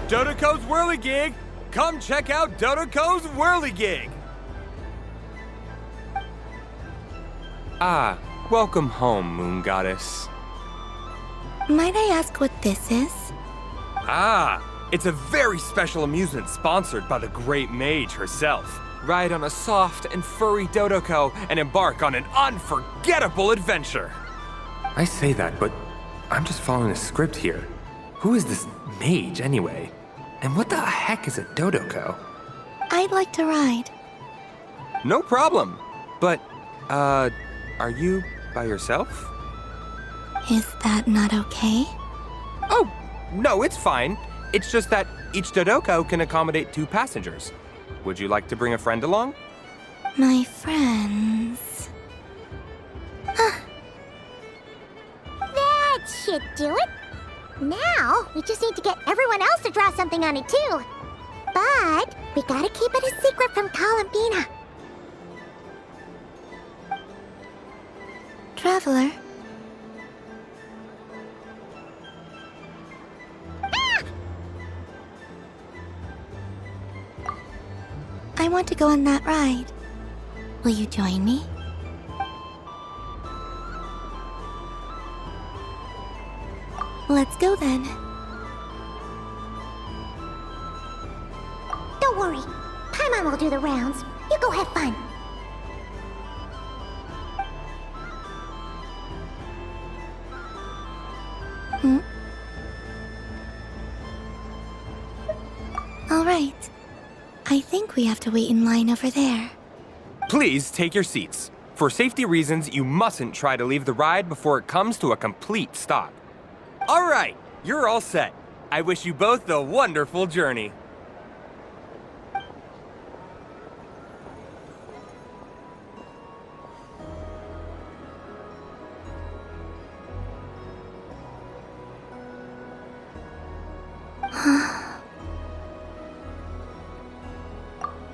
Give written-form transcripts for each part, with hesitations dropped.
Dodoko's Whirligig! Come check out Dodoko's Whirligig! Ah, welcome home, Moon Goddess. Might I ask what this is? Ah, it's a very special amusement sponsored by the Great Mage herself. Ride on a soft and furry Dodoko and embark on an unforgettable adventure. I say that, but I'm just following a script here. Who is this mage, anyway? And what the heck is a Dodoko? I'd like to ride. No problem. But, are you by yourself? Is that not okay? Oh, no, it's fine. It's just that each Dodoko can accommodate 2 passengers. Would you like to bring a friend along? My friends... That should do it. Now, we just need to get everyone else to draw something on it too. But we gotta keep it a secret from Columbina. Traveler, I want to go on that ride. Will you join me? Let's go then. Don't worry. Paimon will do the rounds. You go have fun. All right. I think we have to wait in line over there. Please take your seats. For safety reasons, you mustn't try to leave the ride before it comes to a complete stop. All right, you're all set. I wish you both a wonderful journey.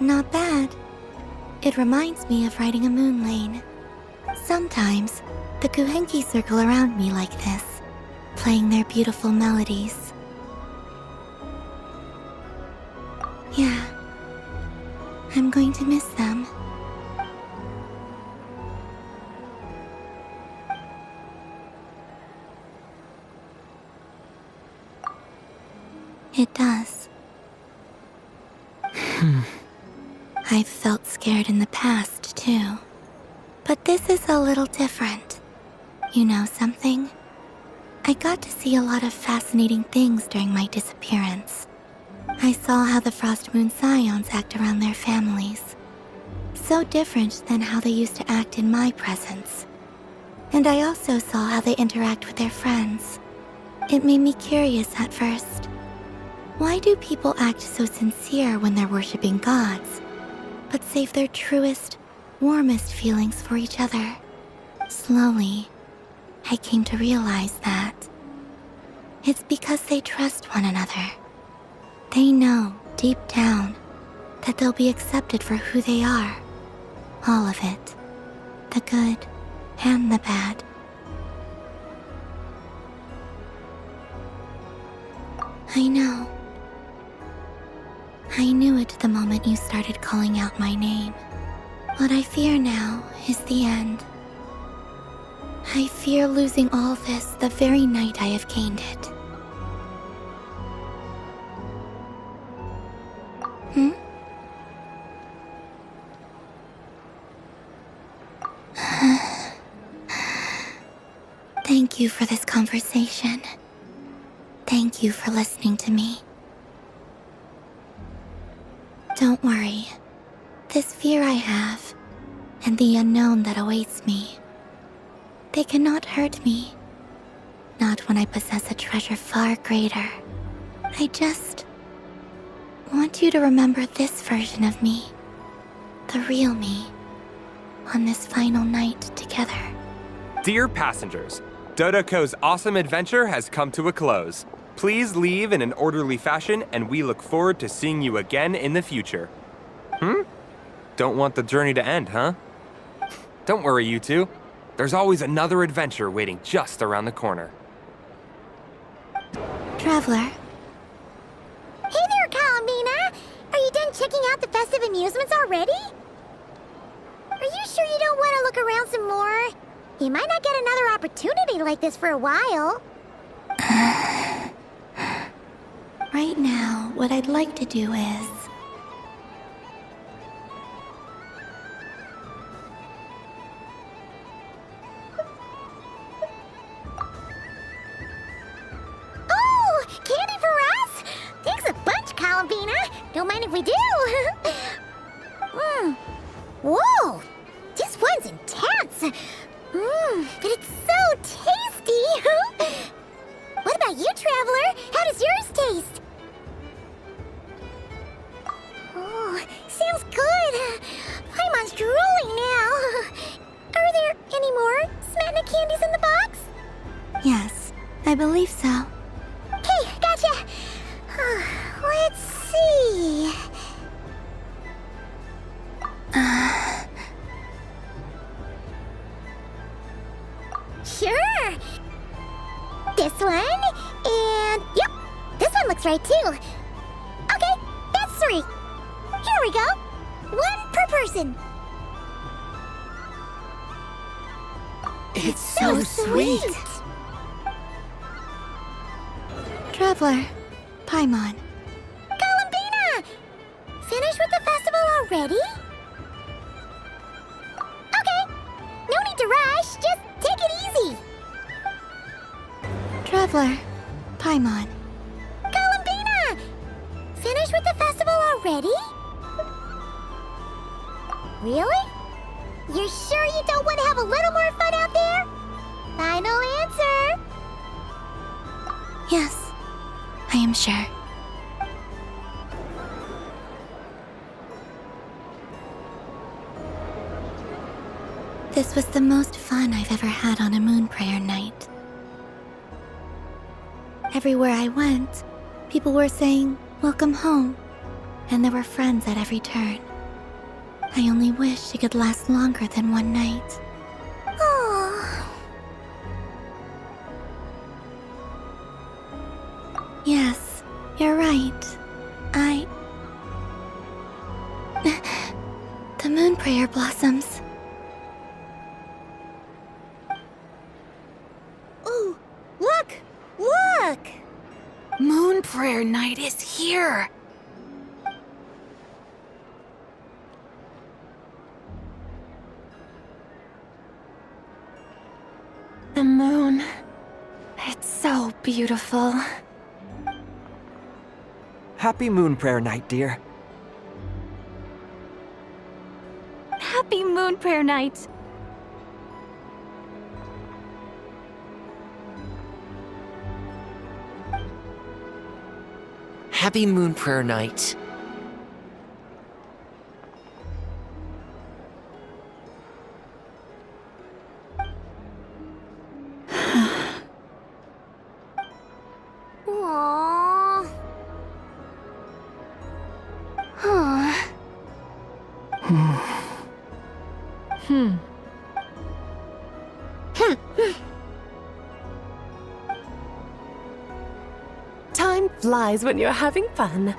Not bad. It reminds me of riding a moon lane. Sometimes, the Kuhenki circle around me like this, playing their beautiful melodies. Yeah, I'm going to miss them. It does. I've felt scared in the past, too. But this is a little different. You know something? I got to see a lot of fascinating things during my disappearance. I saw how the Frost Moon Scions act around their families. So different than how they used to act in my presence. And I also saw how they interact with their friends. It made me curious at first. Why do people act so sincere when they're worshipping gods, but save their truest, warmest feelings for each other? Slowly, I came to realize that it's because they trust one another. They know, deep down, that they'll be accepted for who they are. All of it. The good and the bad. I know. I knew it the moment you started calling out my name. What I fear now is the end. I fear losing all this the very night I have gained it. Thank you for this conversation. Thank you for listening to me. Don't worry. This fear I have, and the unknown that awaits me, they cannot hurt me. Not when I possess a treasure far greater. I just want you to remember this version of me, the real me, on this final night together. Dear passengers, Dodoko's awesome adventure has come to a close. Please leave in an orderly fashion, and we look forward to seeing you again in the future. Don't want the journey to end, huh? Don't worry, you two. There's always another adventure waiting just around the corner. Traveler, amusements already? Are you sure you don't want to look around some more? You might not get another opportunity like this for a while. Right now, what I'd like to do is... Oh, candy for us? Thanks a bunch, Columbina. Don't mind if we do. Whoa, this one's intense. But it's so tasty. What about you, Traveler? How does yours taste? Oh, sounds good. Paimon's drooling now. Are there any more Smetana candies in the box? Yes, I believe so. Okay, gotcha. Let's see. Sure. This one, and yep, this one looks right too. Okay, that's 3. Here we go. 1 per person. It's So sweet. Traveler, Paimon. Columbina! Finished with the festival already? Okay, no need to rush, just take it easy. Traveler, Paimon. Columbina! Finished with the festival already? Really? You're sure you don't want to have a little more fun out there? Final answer. Yes, I am sure. This was the most fun I've ever had on a moon prayer night. Everywhere I went, people were saying, "Welcome home," and there were friends at every turn. I only wish it could last longer than one night. Oh, Yes, you're right. The moon prayer blossoms. ooh, look! Look! Moon Prayer Night is here! The moon. It's so beautiful. Happy Moon Prayer Night, dear. Happy Moon Prayer Night! Happy Moon Prayer Night. Aww. Time flies when you're having fun.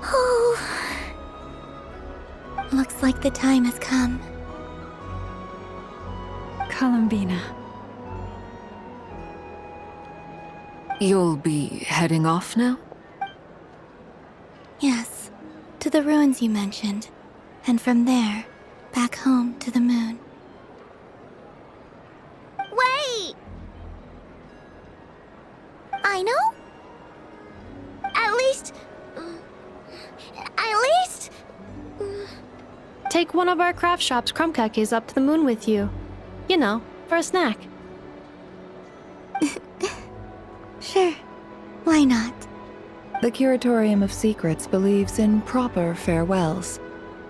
Oh, Looks like the time has come. Columbina. You'll be heading off now? Yes, to the ruins you mentioned, and from there, back home to the moon. wait! I know? At least... Take one of our craft shop's crumb cookies up to the moon with you. You know, for a snack. Sure, why not? The Curatorium of Secrets believes in proper farewells.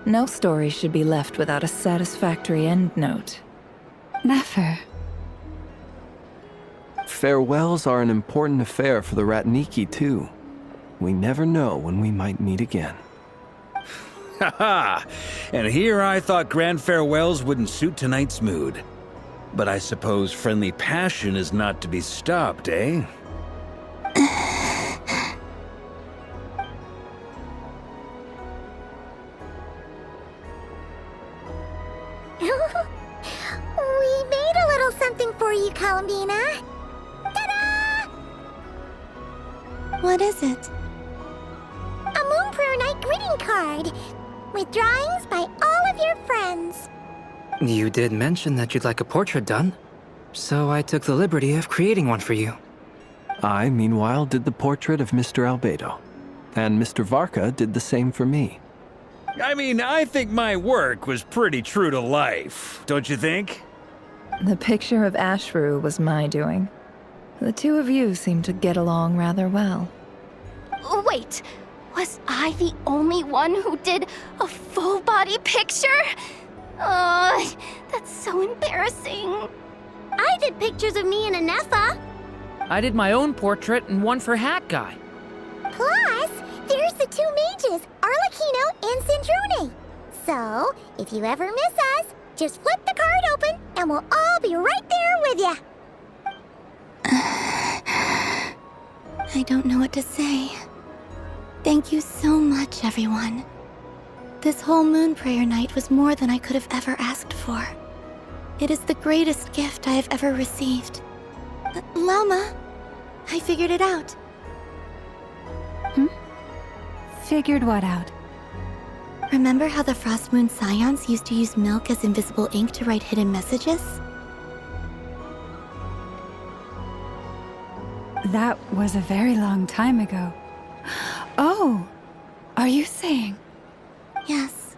No story should be left without a satisfactory endnote. Never. Farewells are an important affair for the Ratniki, too. We never know when we might meet again. Haha! And here I thought grand farewells wouldn't suit tonight's mood. But I suppose friendly passion is not to be stopped, eh? for you, Columbina. Ta-da! What is it? A Moon Prayer Night greeting card with drawings by all of your friends. You did mention that you'd like a portrait done, so I took the liberty of creating one for you. I, meanwhile, did the portrait of Mr. Albedo. And Mr. Varka did the same for me. I mean, I think my work was pretty true to life, don't you think? The picture of Ashru was my doing. The two of you seem to get along rather well. Wait, was I the only one who did a full body picture? That's so embarrassing. I did pictures of me and Anefa. I did my own portrait and one for Hat Guy. Plus, there's the two mages, Arlecchino and Sandrone. So, if you ever miss us, just flip the card open and we'll all be right there with you. I don't know what to say. Thank you so much, everyone. This whole Moon Prayer Night was more than I could have ever asked for. It is the greatest gift I have ever received. Llama, I figured it out. Figured what out? Remember how the Frost Moon Scions used to use milk as invisible ink to write hidden messages? That was a very long time ago. Oh, are you saying? Yes.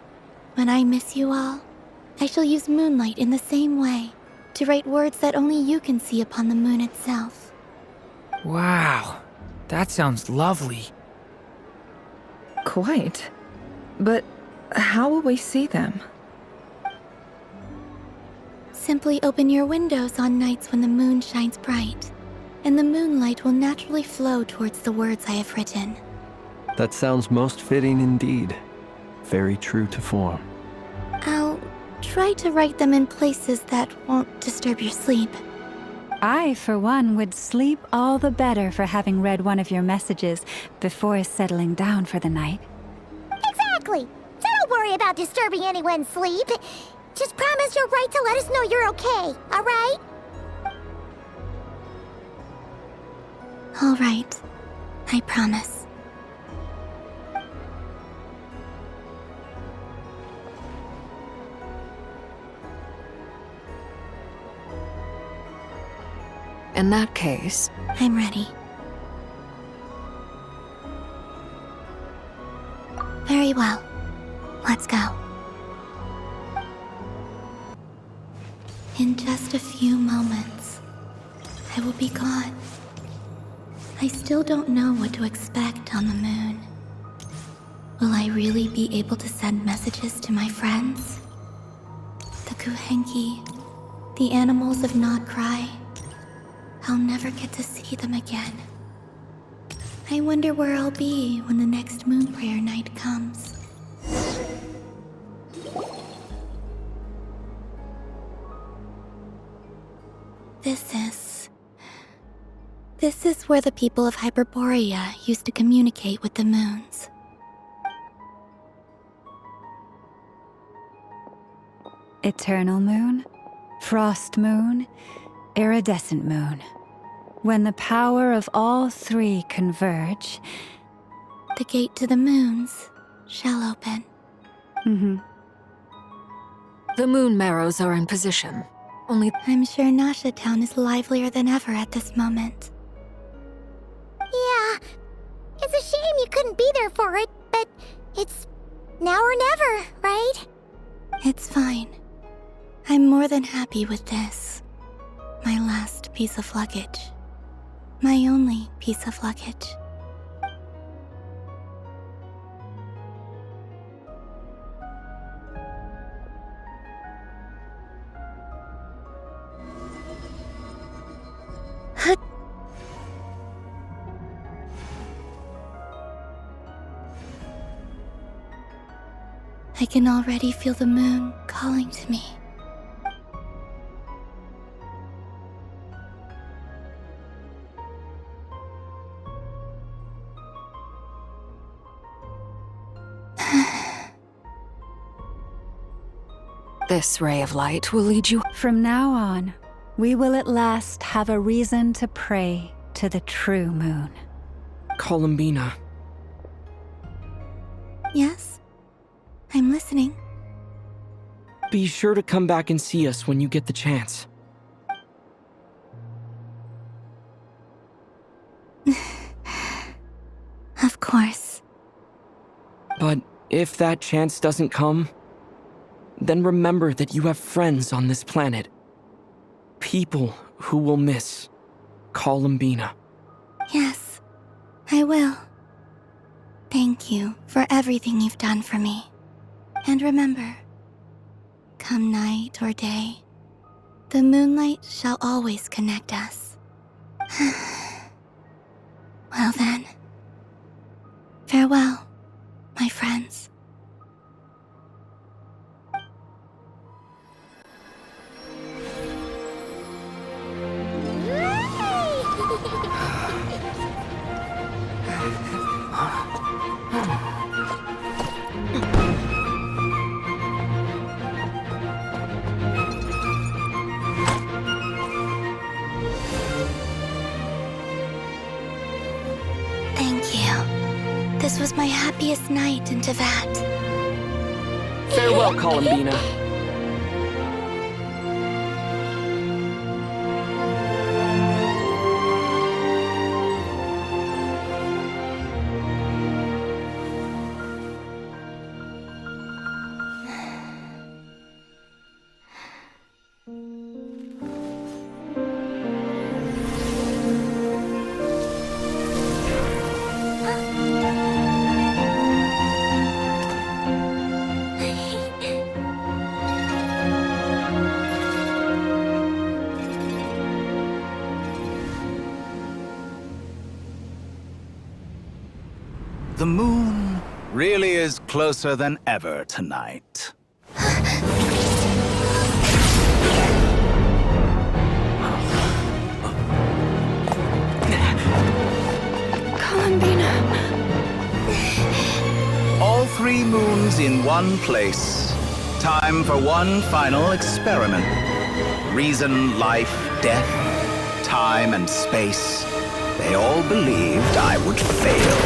When I miss you all, I shall use moonlight in the same way, to write words that only you can see upon the moon itself. Wow, that sounds lovely. Quite. But how will we see them? Simply open your windows on nights when the moon shines bright, and the moonlight will naturally flow towards the words I have written. That sounds most fitting indeed. Very true to form. I'll try to write them in places that won't disturb your sleep. I, for one, would sleep all the better for having read one of your messages before settling down for the night. Exactly. So don't worry about disturbing anyone's sleep. Just promise you'll write to let us know you're okay, alright? All right. I promise. In that case, I'm ready. Very well. Let's go. In just a few moments, I will be gone. I still don't know what to expect on the moon. Will I really be able to send messages to my friends? The Kuhenki, the animals of not Krai. I'll never get to see them again. I wonder where I'll be when the next Moon Prayer Night comes. This is where the people of Hyperborea used to communicate with the moons. Eternal moon, frost moon, iridescent moon. When the power of all three converge, the gate to the moons shall open. The moon marrows are in position. Only I'm sure Nasha Town is livelier than ever at this moment. Yeah, it's a shame you couldn't be there for it, but it's now or never, right? It's fine. I'm more than happy with this. My last piece of luggage. My only piece of luggage. I can already feel the moon calling to me. this ray of light will lead you. From now on, we will at last have a reason to pray to the true moon. Columbina. Yes? I'm listening. Be sure to come back and see us when you get the chance. Of course. But if that chance doesn't come, then remember that you have friends on this planet. People who will miss Columbina. Yes, I will. Thank you for everything you've done for me. And remember, come night or day, the moonlight shall always connect us. Well then, farewell, my friends. Thank you. This was my happiest night in Tevat. Farewell, Columbina. The moon really is closer than ever tonight. Columbina. All 3 moons in one place. Time for one final experiment. Reason, life, death, time, and space. They all believed I would fail.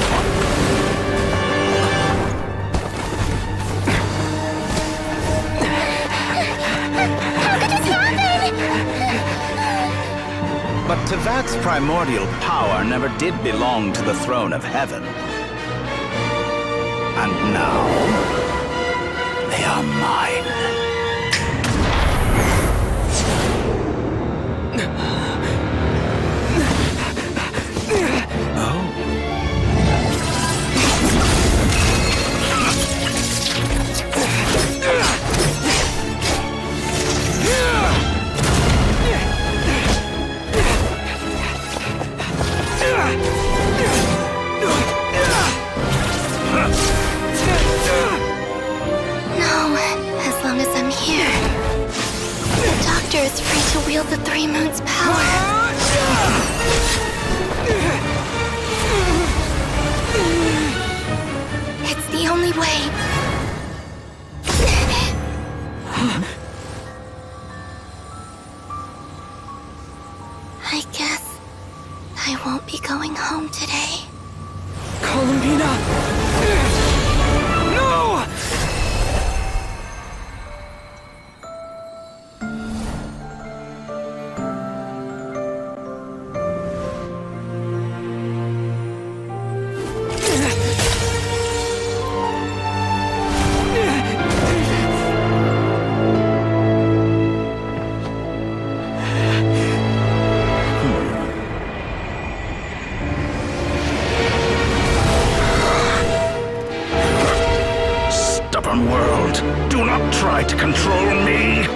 But Tevat's primordial power never did belong to the throne of heaven. And now, they are mine. Is free to wield the 3 moons' power. It's the only way. I guess I won't be going home today. Columbina! No! World, do not try to control me!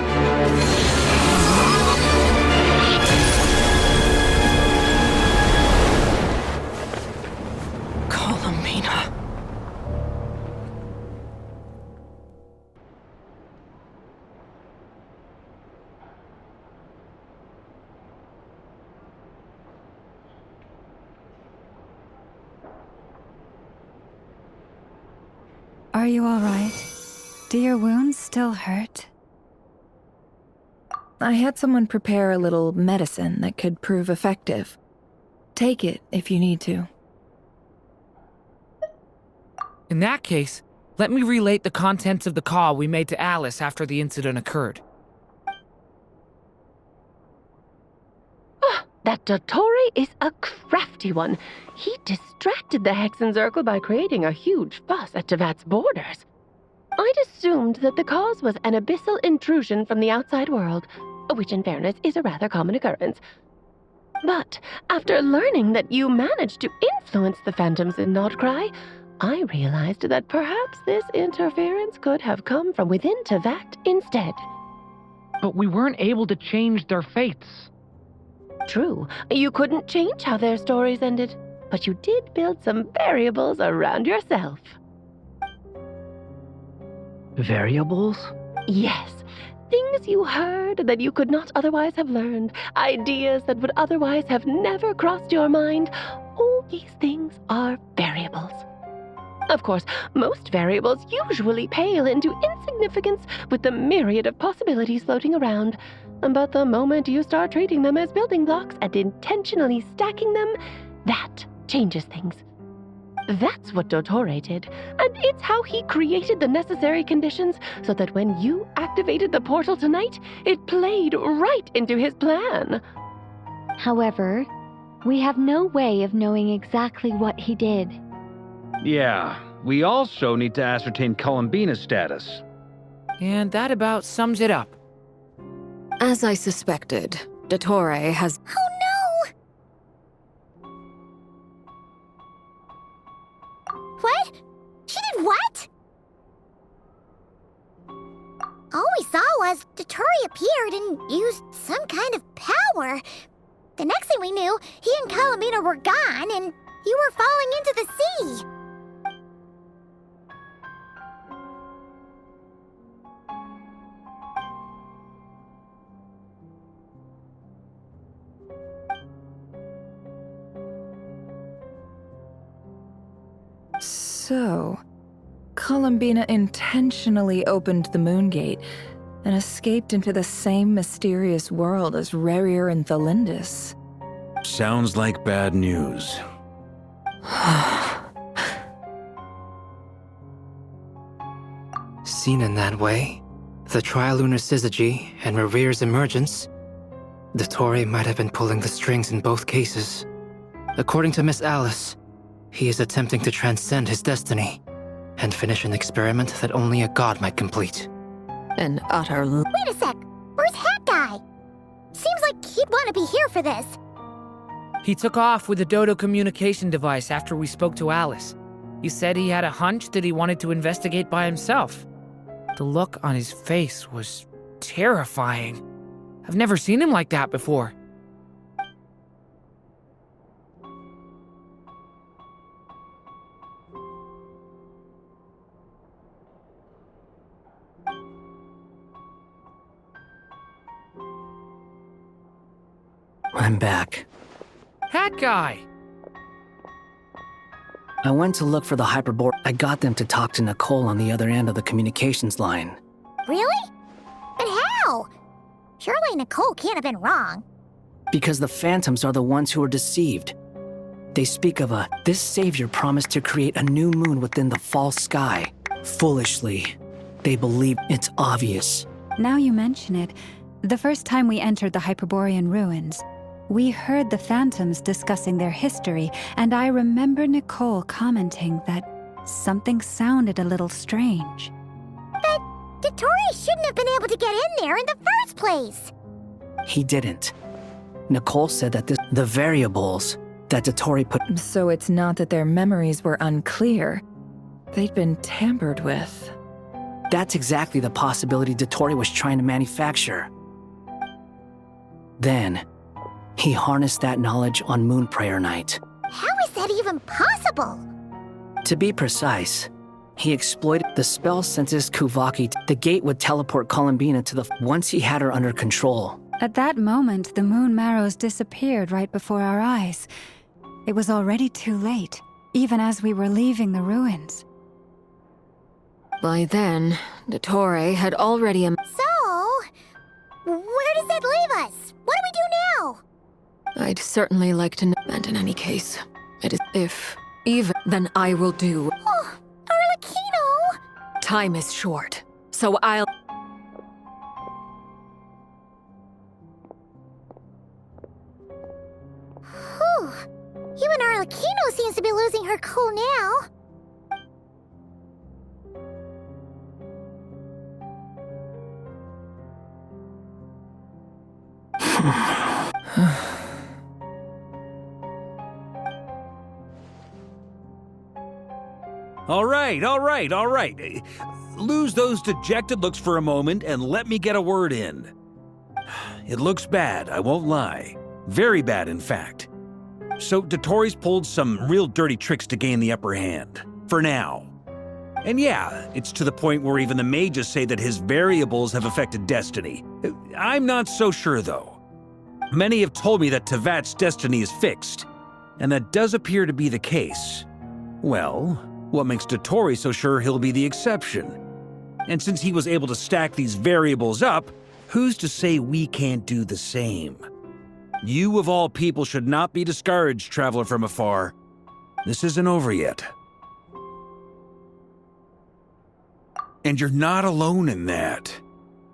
Columbina. Are you all right? Do your wounds still hurt? I had someone prepare a little medicine that could prove effective. Take it if you need to. In that case, let me relate the contents of the call we made to Alice after the incident occurred. That Dottore is a crafty one. He distracted the Hexenzirkel by creating a huge fuss at Tevat's borders. I'd assumed that the cause was an abyssal intrusion from the outside world, which in fairness is a rather common occurrence. But after learning that you managed to influence the phantoms in Krai, I realized that perhaps this interference could have come from within Tevat instead. But we weren't able to change their fates. True, you couldn't change how their stories ended, but you did build some variables around yourself. Variables? Yes. Things you heard that you could not otherwise have learned. Ideas that would otherwise have never crossed your mind. All these things are variables. Of course, most variables usually pale into insignificance with the myriad of possibilities floating around. But the moment you start treating them as building blocks and intentionally stacking them, that changes things. That's what Dottore did, and it's how he created the necessary conditions so that when you activated the portal tonight, it played right into his plan. However, we have no way of knowing exactly what he did. Yeah, we also need to ascertain Columbina's status. And that about sums it up. As I suspected, Dottore has... Oh no! What? She did what? All we saw was Dottore appeared and used some kind of power. The next thing we knew, he and Columbina were gone and you were falling into the sea. So, Columbina intentionally opened the Moon Gate and escaped into the same mysterious world as Rerir and Thalindis. Sounds like bad news. Seen in that way, the trilunar syzygy and Rerir's emergence, Dottore might have been pulling the strings in both cases. According to Miss Alice, he is attempting to transcend his destiny and finish an experiment that only a god might complete. An utter... Wait a sec! Where's Hat Guy? Seems like he'd want to be here for this. He took off with the Dodo communication device after we spoke to Alice. He said he had a hunch that he wanted to investigate by himself. The look on his face was terrifying. I've never seen him like that before. I'm back. Hat Guy! I went to look for the hyperboard. I got them to talk to Nicole on the other end of the communications line. Really? But how? Surely Nicole can't have been wrong. Because the phantoms are the ones who are deceived. They speak of this savior promised to create a new moon within the false sky. Foolishly, they believe it's obvious. Now you mention it, the first time we entered the Hyperborean ruins, we heard the phantoms discussing their history, and I remember Nicole commenting that something sounded a little strange. But Dottore shouldn't have been able to get in there in the first place. He didn't. Nicole said that the variables that Dottore put... So it's not that their memories were unclear. They'd been tampered with. That's exactly the possibility Dottore was trying to manufacture. Then, he harnessed that knowledge on Moon Prayer Night. How is that even possible? To be precise, he exploited the spell senses Kuvaki. The gate would teleport Columbina to once he had her under control. At that moment, the moon marrows disappeared right before our eyes. It was already too late, even as we were leaving the ruins. By then, Dottore had already... So, where does that believe us. What do we do now? I'd certainly like to know, and in any case, it is if even then I will do. Oh, Arlecchino! Time is short, so I'll. Whew. Even Arlecchino seems to be losing her cool now. All right. Lose those dejected looks for a moment and let me get a word in. It looks bad, I won't lie. Very bad, in fact. So Dotori's pulled some real dirty tricks to gain the upper hand. For now. And yeah, it's to the point where even the mages say that his variables have affected destiny. I'm not so sure, though. Many have told me that Tevat's destiny is fixed, and that does appear to be the case. Well, what makes Dotori so sure he'll be the exception? And since he was able to stack these variables up, who's to say we can't do the same? You of all people should not be discouraged, traveler from afar. This isn't over yet. And you're not alone in that.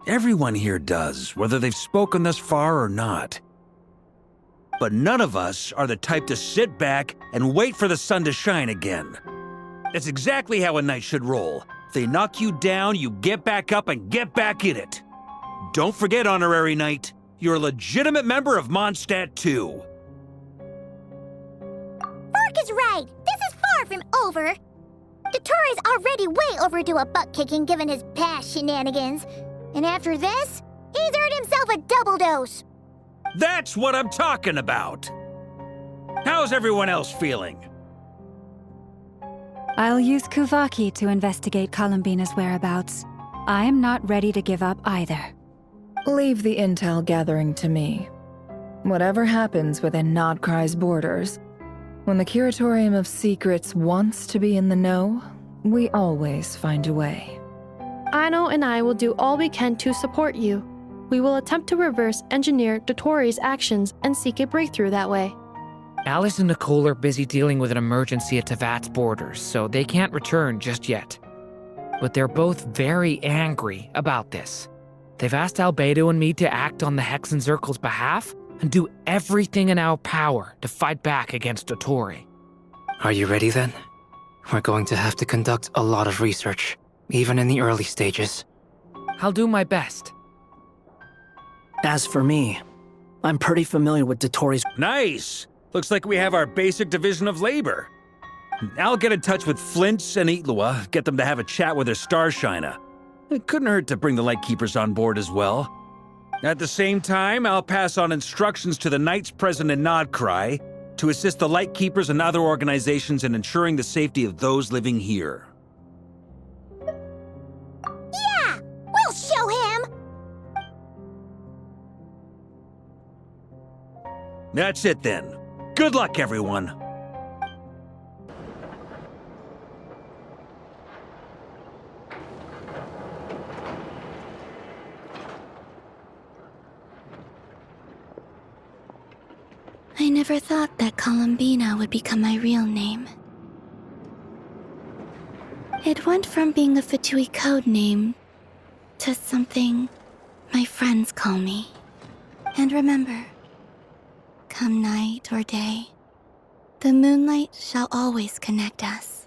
Everyone here does, whether they've spoken thus far or not. But none of us are the type to sit back and wait for the sun to shine again. That's exactly how a knight should roll. If they knock you down, you get back up and get back in it. Don't forget, honorary knight, you're a legitimate member of Mondstadt too. Mark is right. This is far from over. Dotori's already way overdue a butt-kicking given his past shenanigans. And after this, he's earned himself a double dose. That's what I'm talking about. How's everyone else feeling? I'll use Kuvaki to investigate Columbina's whereabouts. I am not ready to give up either. Leave the intel gathering to me. Whatever happens within Nodkrai's borders, when the Curatorium of Secrets wants to be in the know, we always find a way. Aino and I will do all we can to support you. We will attempt to reverse engineer Dotori's actions and seek a breakthrough that way. Alice and Nicole are busy dealing with an emergency at Tevat's borders, so they can't return just yet. But they're both very angry about this. They've asked Albedo and me to act on the Hexen Circle's behalf and do everything in our power to fight back against Dotori. Are you ready then? We're going to have to conduct a lot of research, even in the early stages. I'll do my best. As for me, I'm pretty familiar with Dotori's. Nice! Looks like we have our basic division of labor. I'll get in touch with Flint's and Itlua, get them to have a chat with their Starshiner. It couldn't hurt to bring the Lightkeepers on board as well. At the same time, I'll pass on instructions to the knights present in Nodkrai to assist the Lightkeepers and other organizations in ensuring the safety of those living here. Yeah! We'll show him! That's it then. Good luck, everyone. I never thought that Columbina would become my real name. It went from being a Fatui code name to something my friends call me. And remember, come night or day, the moonlight shall always connect us.